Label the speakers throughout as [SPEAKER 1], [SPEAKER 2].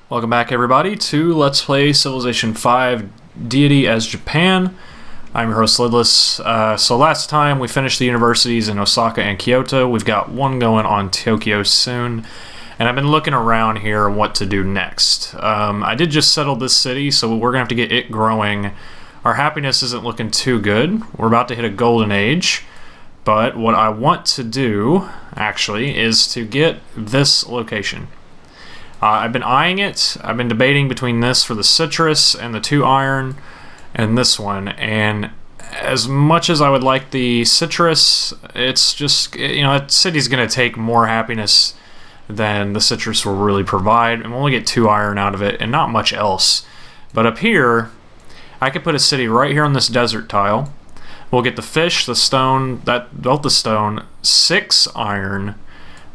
[SPEAKER 1] Welcome back, everybody, to Let's Play Civilization V Deity as Japan. I'm your host, Lidless. So last time we finished the universities in Osaka and Kyoto. We've got one going on Tokyo soon, and I've been looking around here what to do next. I did just settle this city, so we're going to have to get it growing. Our happiness isn't looking too good. We're about to hit a golden age, but what I want to do, actually, is to get this location. I've been eyeing it. I've been debating between this for the citrus and the 2 iron and this one. And as much as I would like the citrus, it's just, that city's going to take more happiness than the citrus will really provide. And we'll only get 2 iron out of it and not much else. But up here, I could put a city right here on this desert tile. We'll get the fish, the stone, that built the stone, 6 iron,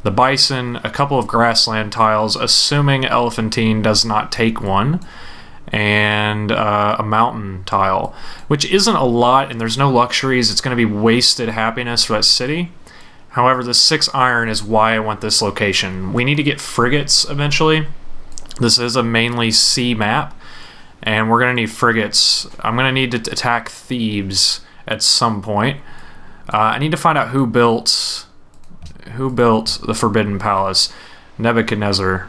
[SPEAKER 1] the bison, a couple of grassland tiles, assuming Elephantine does not take one, and a mountain tile, which isn't a lot, and there's no luxuries. It's going to be wasted happiness for that city. However, the 6 iron is why I want this location. We need to get frigates eventually. This is a mainly sea map, and we're going to need frigates. I'm going to need to attack Thebes at some point. I need to find out who built the Forbidden Palace. Nebuchadnezzar.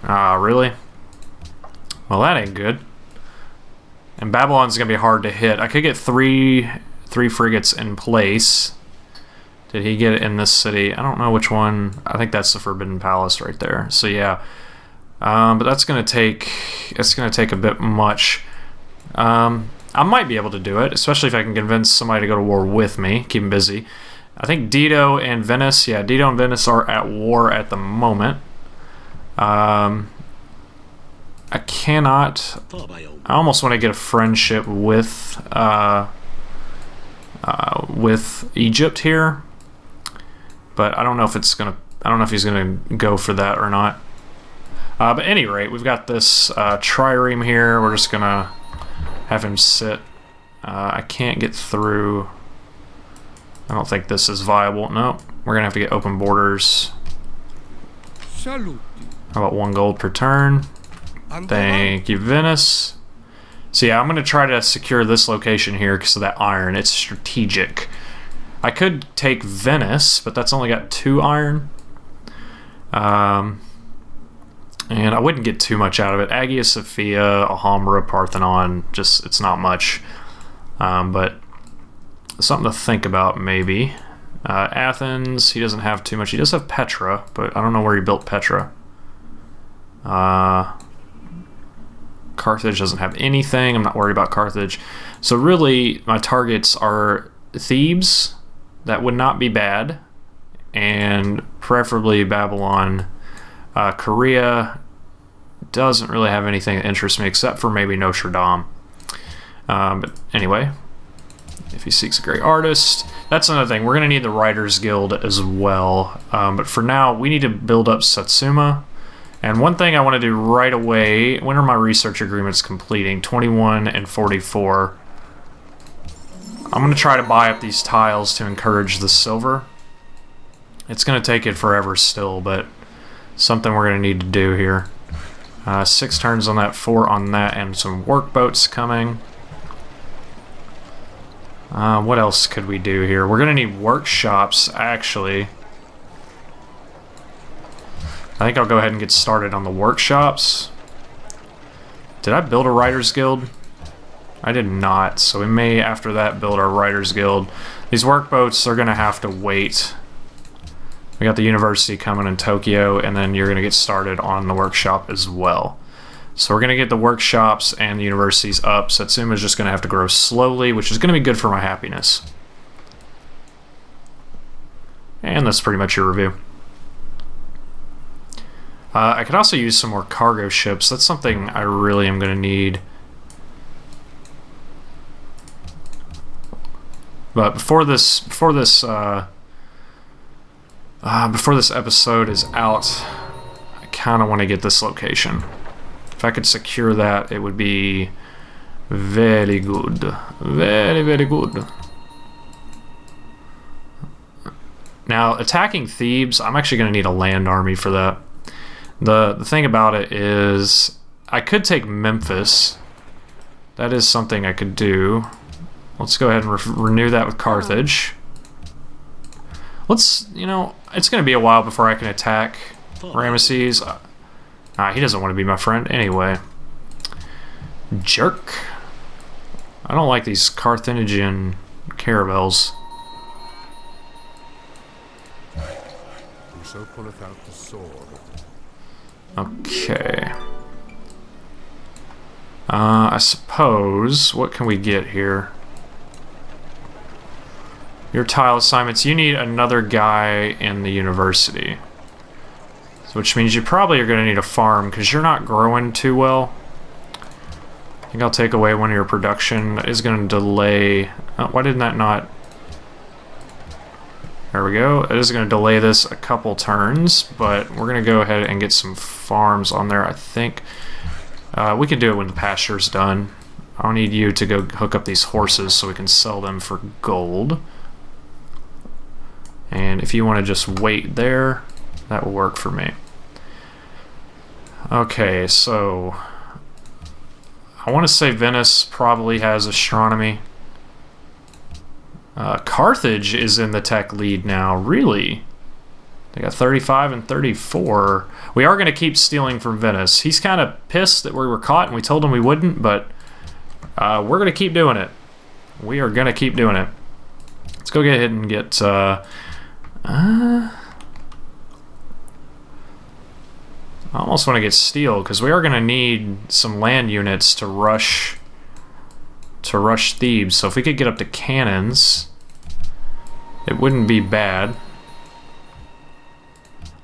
[SPEAKER 1] Really? Well, that ain't good. And Babylon's gonna be hard to hit. I could get three frigates in place. Did he get it in this city? I don't know which one. I think that's the Forbidden Palace right there. So yeah. But that's gonna take a bit much. I might be able to do it, especially if I can convince somebody to go to war with me. Keep them busy. I think Dido and Venice, Dido and Venice are at war at the moment. I almost want to get a friendship with Egypt here, but I don't know if he's gonna go for that or not. But at any rate, we've got this trireme here. We're just gonna have him sit. I can't get through. I don't think this is viable. No, we're gonna have to get open borders. How about 1 gold per turn? Thank you, Venice. So yeah, I'm gonna try to secure this location here because of that iron. It's strategic. I could take Venice, but that's only got 2 iron. And I wouldn't get too much out of it. Hagia Sophia, Alhambra, Parthenon, just it's not much. But something to think about, maybe. Athens, he doesn't have too much. He does have Petra, but I don't know where he built Petra. Carthage doesn't have anything. I'm not worried about Carthage. So really, my targets are Thebes. That would not be bad. And preferably Babylon. Korea doesn't really have anything that interests me except for maybe Notre Dame. But anyway, if he seeks a great artist, that's another thing. We're going to need the Writers Guild as well. But for now, we need to build up Satsuma. And one thing I want to do right away, when are my research agreements completing? 21 and 44. I'm going to try to buy up these tiles to encourage the silver. It's going to take it forever still, but something we're going to need to do here. 6 turns on that, 4 on that, and some workboats coming. What else could we do here? We're going to need workshops, actually. I think I'll go ahead and get started on the workshops. Did I build a Writers Guild? I did not, so we may, after that, build our Writers Guild. These workboats are going to have to wait. We got the university coming in Tokyo, and then you're going to get started on the workshop as well. So we're going to get the workshops and the universities up. Satsuma is just going to have to grow slowly, which is going to be good for my happiness. And that's pretty much your review. I could also use some more cargo ships. That's something I really am going to need. But before this episode is out, I kind of want to get this location. If I could secure that, it would be very good. Very, very good. Now, attacking Thebes, I'm actually going to need a land army for that. The thing about it is I could take Memphis. That is something I could do. Let's go ahead and renew that with Carthage. Let's, you know, it's going to be a while before I can attack Ramesses. He doesn't want to be my friend anyway. Jerk. I don't like these Carthaginian caravels.
[SPEAKER 2] Whoso pulleth out the sword.
[SPEAKER 1] Okay. I suppose, what can we get here? Your tile assignments, you need another guy in the university. So which means you probably are going to need a farm, because you're not growing too well. I think I'll take away one of your production. That is going to delay... why didn't that not... There we go. It is going to delay this a couple turns, but we're going to go ahead and get some farms on there, I think. We can do it when the pasture's done. I'll need you to go hook up these horses so we can sell them for gold. And if you want to just wait there, that will work for me. Okay, so... I want to say Venice probably has astronomy. Carthage is in the tech lead now, really? They got 35 and 34. We are going to keep stealing from Venice. He's kind of pissed that we were caught and we told him we wouldn't, but we're going to keep doing it. We are going to keep doing it. Let's go get ahead and get... I almost want to get steel, because we are going to need some land units to rush Thebes. So if we could get up to cannons, it wouldn't be bad.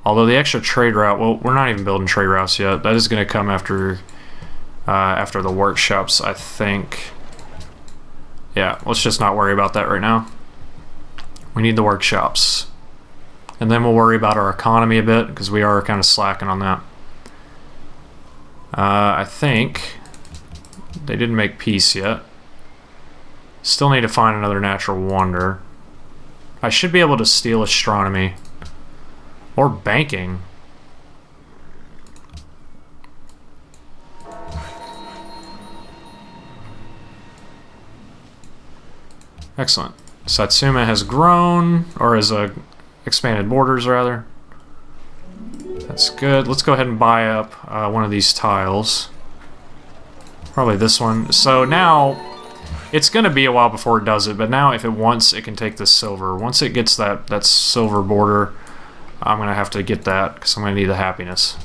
[SPEAKER 1] Although the extra trade route, well, we're not even building trade routes yet. That is going to come after the workshops, I think. Yeah, let's just not worry about that right now. We need the workshops. And then we'll worry about our economy a bit, because we are kind of slacking on that. I think they didn't make peace yet. Still need to find another natural wonder. I should be able to steal astronomy. Or banking. Excellent. Satsuma has grown, or has expanded borders rather. That's good. Let's go ahead and buy up one of these tiles. Probably this one. So now, it's going to be a while before it does it, but now if it wants, it can take the silver. Once it gets that silver border, I'm going to have to get that, because I'm going to need the happiness.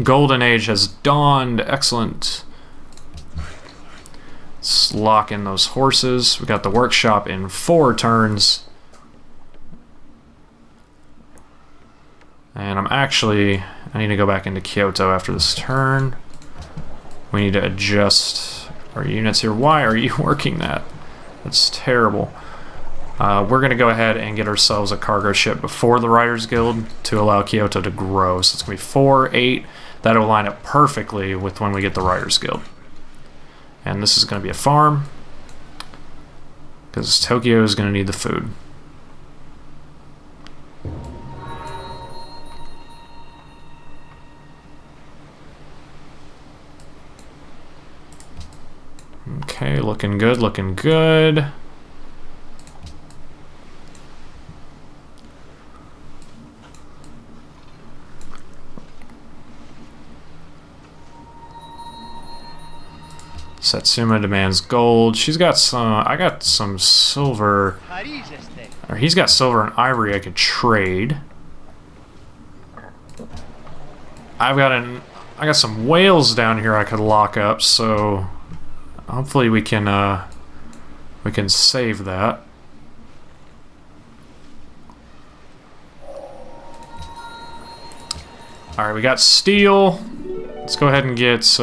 [SPEAKER 1] Golden Age has dawned. Excellent. Let's lock in those horses. We got the workshop in 4 turns. And I need to go back into Kyoto after this turn. We need to adjust our units here. Why are you working that? That's terrible. We're going to go ahead and get ourselves a cargo ship before the Riders Guild to allow Kyoto to grow. So it's going to be 4, 8. That'll line up perfectly with when we get the Riders Guild. And this is going to be a farm, because Tokyo is going to need the food. Okay, looking good, looking good. Satsuma demands gold. She's got some... I got some silver. Or he's got silver and ivory I could trade. I got some whales down here I could lock up, so hopefully we can save that. Alright, we got steel. Let's go ahead and get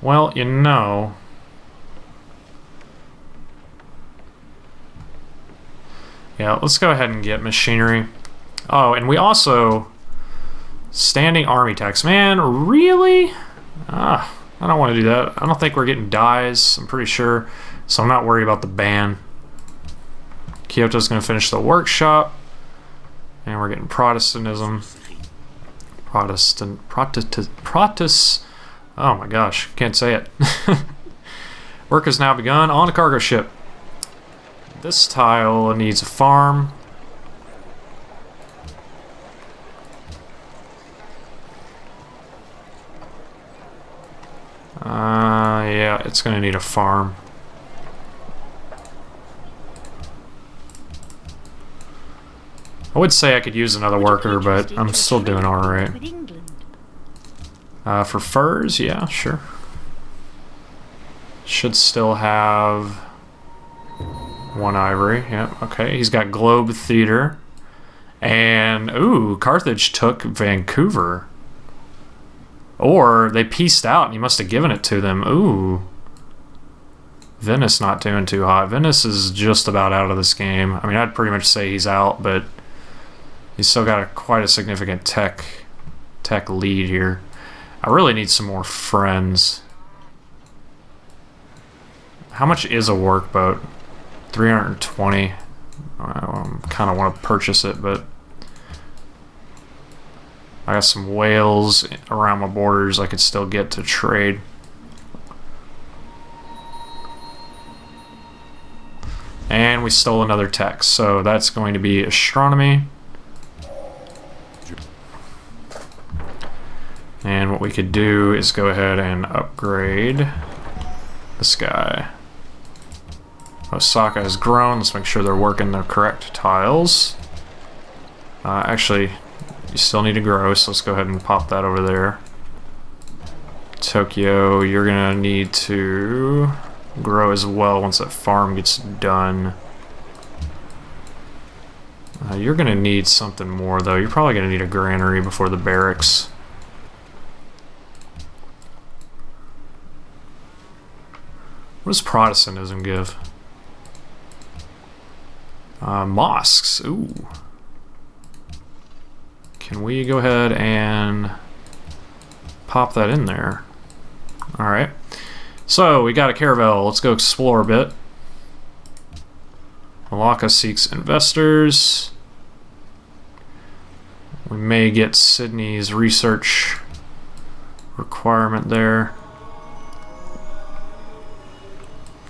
[SPEAKER 1] well, you know, yeah, let's go ahead and get machinery. Oh, and we also... Standing army tax. Man, really? I don't want to do that. I don't think we're getting dyes, I'm pretty sure. So I'm not worried about the ban. Kyoto's going to finish the workshop. And we're getting Protestantism. Oh my gosh, can't say it. Work has now begun on a cargo ship. This tile needs a farm. Yeah, it's gonna need a farm. I would say I could use another worker, but I'm still doing alright. For furs, yeah, sure. Should still have one ivory. Yeah, okay. He's got Globe Theater. And, ooh, Carthage took Vancouver. Or they pieced out and he must have given it to them. Ooh. Venice not doing too hot. Venice is just about out of this game. I mean, I'd pretty much say he's out, but he's still got quite a significant tech lead here. I really need some more friends. How much is a workboat? 320. I kind of want to purchase it, but I got some whales around my borders I could still get to trade. And we stole another tech, so that's going to be astronomy. And what we could do is go ahead and upgrade this guy. Osaka has grown. Let's make sure they're working the correct tiles. Actually, you still need to grow, so let's go ahead and pop that over there. Tokyo, you're gonna need to grow as well once that farm gets done. You're gonna need something more though. You're probably gonna need a granary before the barracks. What does Protestantism give? Mosques. Ooh. Can we go ahead and pop that in there? Alright. So, we got a caravel. Let's go explore a bit. Malacca seeks investors. We may get Sydney's research requirement there.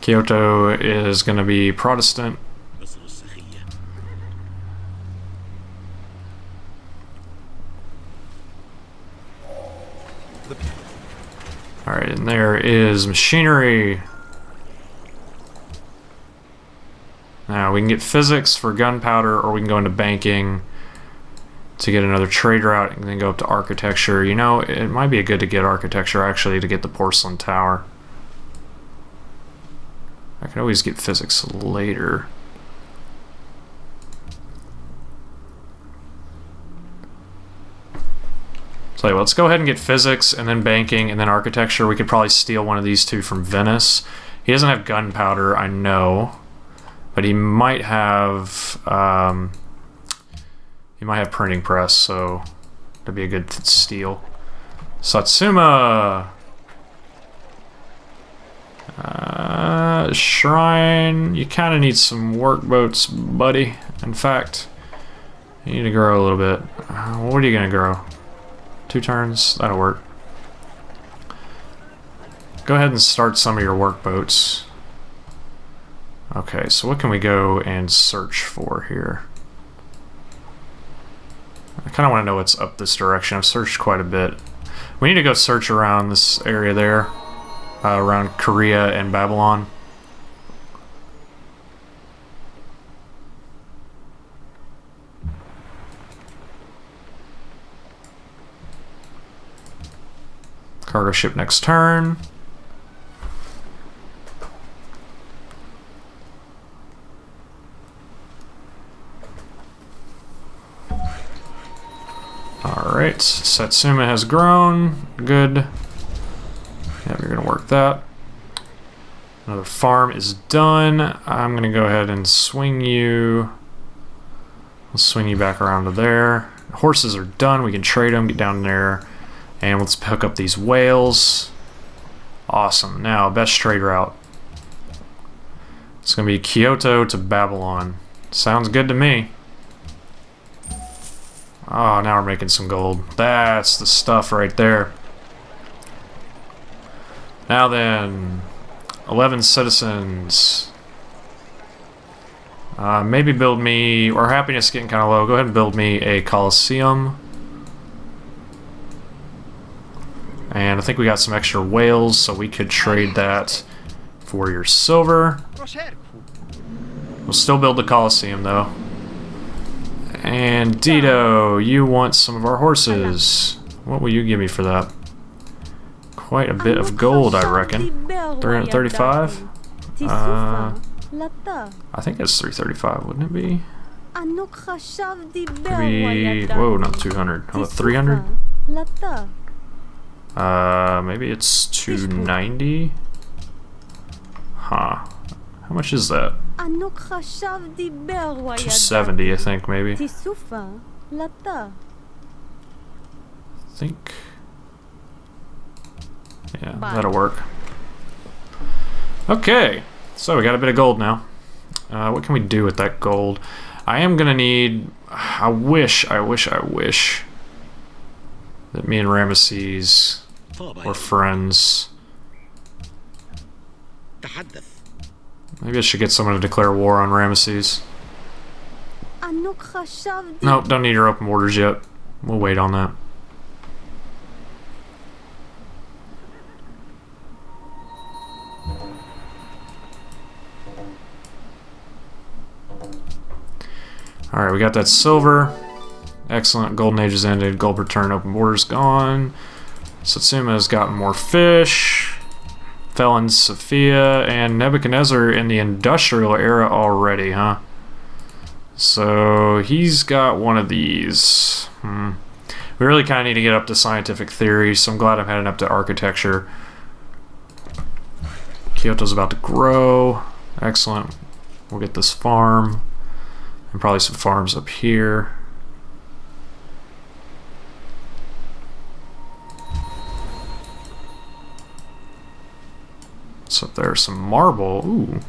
[SPEAKER 1] Kyoto is going to be Protestant. Alright, and there is machinery. Now, we can get physics for gunpowder, or we can go into banking to get another trade route, and then go up to architecture. You know, it might be good to get architecture, actually, to get the porcelain tower. I can always get physics later. So let's go ahead and get physics, and then banking, and then architecture. We could probably steal one of these two from Venice. He doesn't have gunpowder, I know, but he might have printing press, so that'd be a good steal. Satsuma. Shrine. You kind of need some workboats, buddy. In fact, you need to grow a little bit. What are you gonna grow? 2 turns? That'll work. Go ahead and start some of your workboats. Okay, so what can we go and search for here? I kind of want to know what's up this direction. I've searched quite a bit. We need to go search around this area there, around Korea and Babylon. Cargo ship next turn. Alright, Satsuma has grown. Good. Yeah, you're gonna work that. Another farm is done. I'm gonna go ahead and swing you. Let's swing you back around to there. Horses are done. We can trade them, get down there. And let's hook up these whales. Awesome. Now, best trade route. It's going to be Kyoto to Babylon. Sounds good to me. Oh, now we're making some gold. That's the stuff right there. Now then, 11 citizens. Maybe build me, or happiness getting kind of low. Go ahead and build me a Colosseum. And I think we got some extra whales, so we could trade that for your silver. We'll still build the Colosseum though. And Dito, you want some of our horses. What will you give me for that? Quite a bit of gold, I reckon. 335? I think it's 335, wouldn't it be? Maybe, whoa, not 200. How about 300? Maybe it's 290? Huh. How much is that? 270, I think, maybe. I think. Yeah, that'll work. Okay, so we got a bit of gold now. What can we do with that gold? I am gonna need. I wish that me and Ramesses were friends. Maybe I should get someone to declare war on Ramesses. Nope, don't need your open borders yet. We'll wait on that. Alright, we got that silver. Excellent. Golden Age has ended. Gold return. Open borders gone. Satsuma has gotten more fish. Fell in Sophia and Nebuchadnezzar in the industrial era already, huh? So he's got one of these. We really kind of need to get up to scientific theory, so I'm glad I'm heading up to architecture. Kyoto's about to grow. Excellent. We'll get this farm. And probably some farms up here. So there's some marble. Ooh.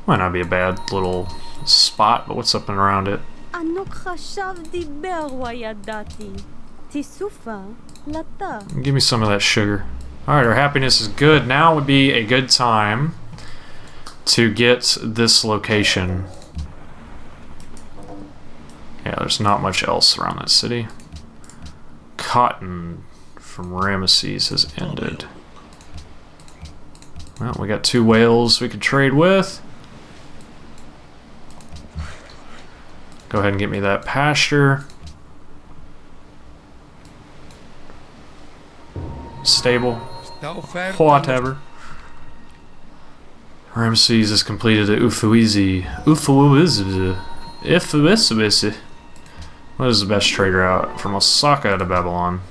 [SPEAKER 1] Might not be a bad little spot, but what's up and around it? Give me some of that sugar. Alright, our happiness is good. Now would be a good time to get this location. Yeah, there's not much else around that city. Cotton from Ramesses has ended. Well, we got 2 whales we could trade with. Go ahead and get me that pasture. Stable. Whatever. Ramesses has completed the Ufuizi. What is the best trade route? From Osaka to Babylon.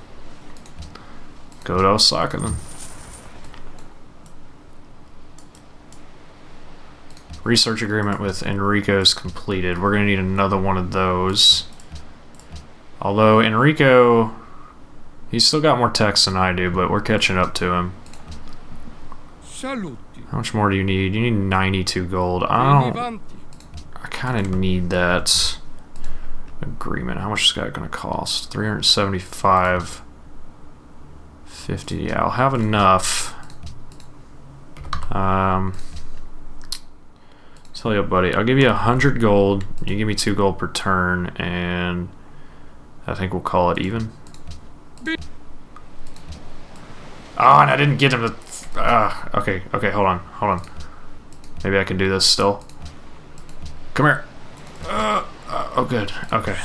[SPEAKER 1] Go to Osaka then. Research agreement with Enrico's completed. We're going to need another one of those. Although Enrico, he's still got more techs than I do, but we're catching up to him. How much more do you need? You need 92 gold. I kind of need that agreement. How much is that going to cost? 375. 50. Yeah, I'll have enough. Tell you, buddy, I'll give you 100 gold. You give me 2 gold per turn, and I think we'll call it even. Oh, and I didn't get him to. Okay, hold on. Maybe I can do this still. Come here. Oh, good. Okay.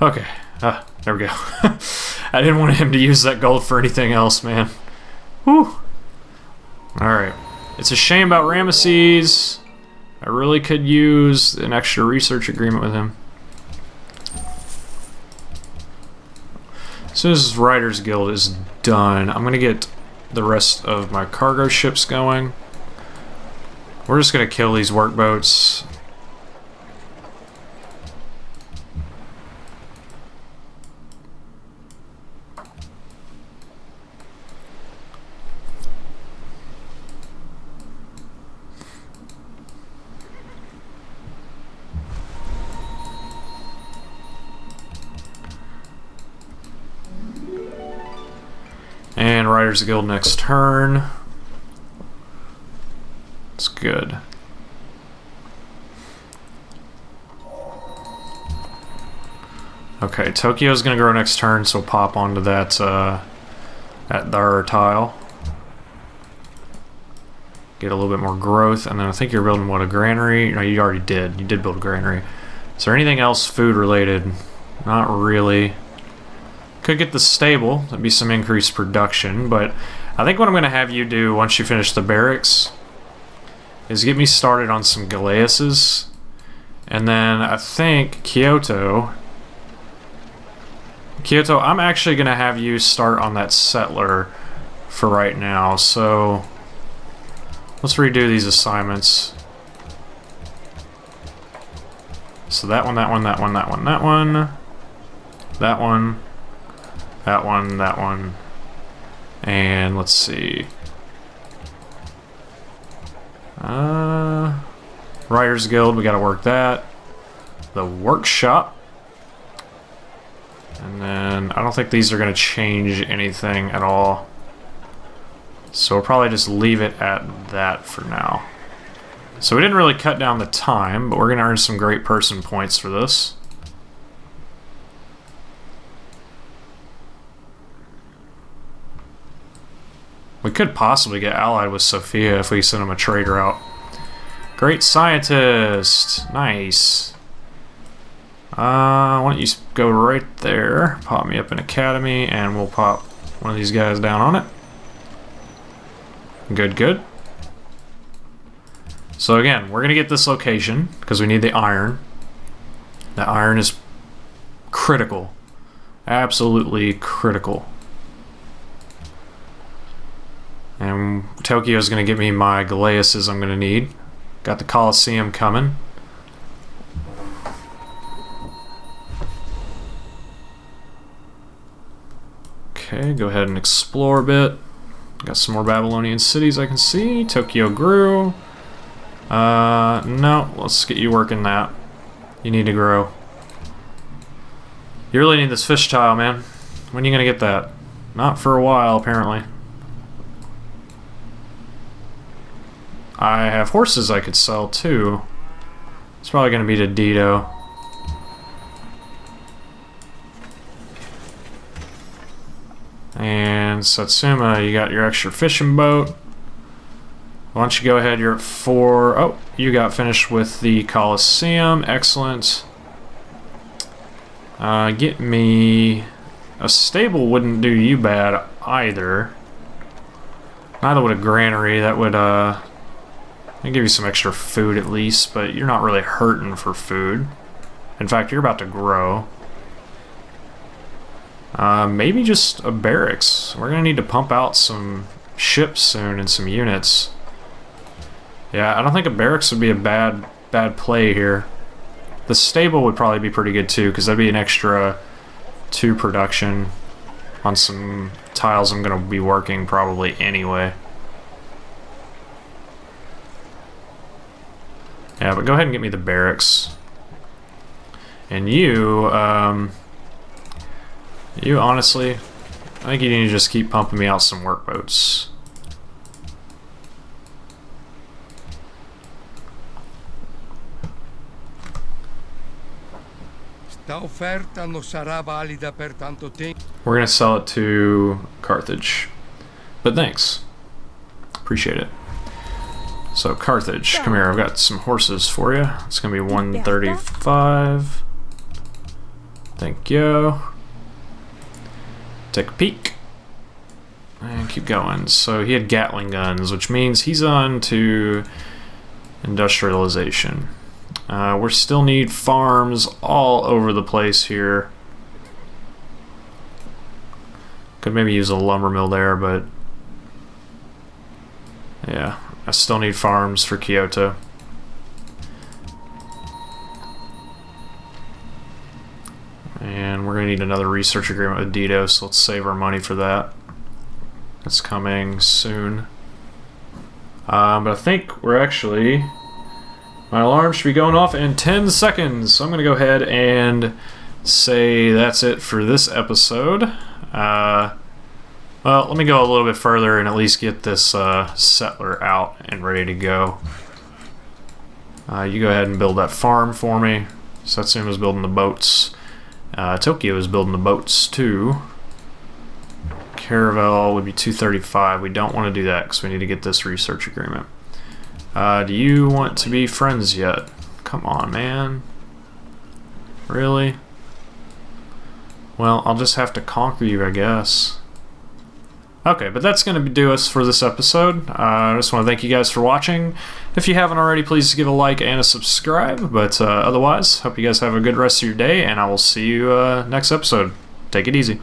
[SPEAKER 1] Okay. There we go. I didn't want him to use that gold for anything else, man. Whew. Alright. It's a shame about Ramesses. I really could use an extra research agreement with him. As soon as this Riders Guild is done, I'm going to get the rest of my cargo ships going. We're just going to kill these workboats. And Riders Guild next turn. It's good. Okay, Tokyo's gonna grow next turn, so pop onto that at their tile. Get a little bit more growth, and then I think you're building what, a granary? No, you already did. You did build a granary. Is there anything else food related? Not really. Could get the stable. That'd be some increased production, but I think what I'm gonna have you do once you finish the barracks is get me started on some Galeuses, and then I think Kyoto, I'm actually gonna have you start on that settler for right now, so let's redo these assignments. So that one, that one, that one, that one, that one, that one, that one, that one, and let's see. Writers Guild, we gotta work that. The workshop. And then I don't think these are gonna change anything at all. So we'll probably just leave it at that for now. So we didn't really cut down the time, but we're gonna earn some great person points for this. We could possibly get allied with Sophia if we send him a trade route. Great scientist! Nice. Why don't you go right there, pop me up an academy, and we'll pop one of these guys down on it. Good, good. So again, we're gonna get this location, because we need the iron. The iron is critical. Absolutely critical. And Tokyo's gonna give me my Galeuses I'm gonna need. Got the Colosseum coming. Okay, go ahead and explore a bit. Got some more Babylonian cities I can see. Tokyo grew. No, let's get you working that. You need to grow. You really need this fish tile, man. When are you gonna get that? Not for a while, apparently. I have horses I could sell too. It's probably gonna be to Dito. And Satsuma, you got your extra fishing boat. Why don't you go ahead, you're at 4. Oh, you got finished with the Colosseum. Excellent. Get me... A stable wouldn't do you bad either. Neither would a granary. That would, I'd give you some extra food at least, but you're not really hurting for food. In fact, you're about to grow. Maybe just a barracks. We're gonna need to pump out some ships soon and some units. Yeah, I don't think a barracks would be a bad play here. The stable would probably be pretty good too, because that'd be an extra 2 production on some tiles I'm gonna be working probably anyway. Yeah, but go ahead and get me the barracks. And you, you honestly, I think you need to just keep pumping me out some workboats. We're gonna sell it to Carthage. But thanks. Appreciate it. So Carthage, come here, I've got some horses for you. It's gonna be 135. Thank you. Take a peek. And keep going. So he had Gatling guns, which means he's on to industrialization. We still need farms all over the place here. Could maybe use a lumber mill there, but yeah, I still need farms for Kyoto. And we're going to need another research agreement with Dito, so let's save our money for that. That's coming soon. But I think we're actually... My alarm should be going off in 10 seconds, so I'm going to go ahead and say that's it for this episode. Well, let me go a little bit further and at least get this settler out and ready to go. You go ahead and build that farm for me. Satsuma's building the boats. Tokyo is building the boats too. Caravel would be 235. We don't want to do that because we need to get this research agreement. Do you want to be friends yet? Come on, man. Really? Well, I'll just have to conquer you, I guess. Okay, but that's going to do us for this episode. I just want to thank you guys for watching. If you haven't already, please give a like and a subscribe. But otherwise, hope you guys have a good rest of your day, and I will see you next episode. Take it easy.